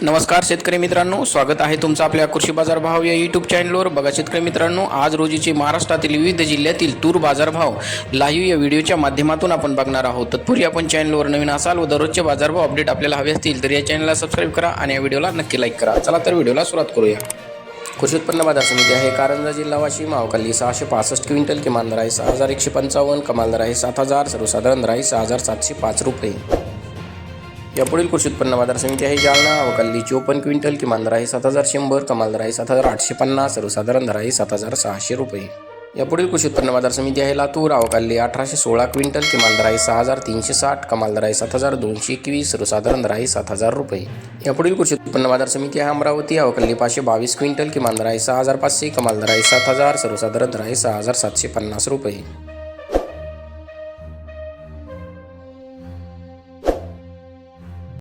नमस्कार शेतकरी मित्रांनो, स्वागत आहे तुमचं आपल्या कृषी बाजार भाव या यूट्यूब चॅनलवर। बघा शेतकरी मित्रांनो, आज रोजीचे महाराष्ट्रातील विविध जिल्ह्यातील तूर बाजारभाव लाईव्ह या व्हिडिओच्या माध्यमातून आपण बघणार आहोत। तत्पूर्वी आपण चॅनलवर नवीन असाल व दररोजचे बाजारभाव अपडेट आपल्याला हवे असतील तर या चॅनलला सबस्क्राईब करा आणि या व्हिडिओला नक्की लाईक करा। चला तर व्हिडिओला सुरुवात करूया। कृषी उत्पन्न बाजार समिती आहे कारंजा जिल्हा वाशिम। अवकाली 665 क्विंटल, किमान दर आहे 6155, कमाल दर आहे 7000, सर्वसाधारण दर आहे 6705 रुपये। यापुढील कृषी उत्पन्न बाजार समिती आहे जालना। अवकाली 54 क्विंटल, किमान दर आहे 7100, कमाल दर आहे 7850, सर्वसाधारण दर आहे 7600 रुपये। यापुढील कृषी उत्पन्न बाजार समिती आहे लातूर। अवकाली 1816 क्विंटल, किमान दर आहे 6360, कमाल दर आहे 7221, सर्वसाधारण दर आहे 7000 रुपये। यापुढील कृषी उत्पन्न बाजार समिती आहे अमरावती। अवकाली 522 क्विंटल, किमान दर आहे 6500, कमाल दर आहे 7000, सर्वसाधारण दर आहे 6750 रुपये।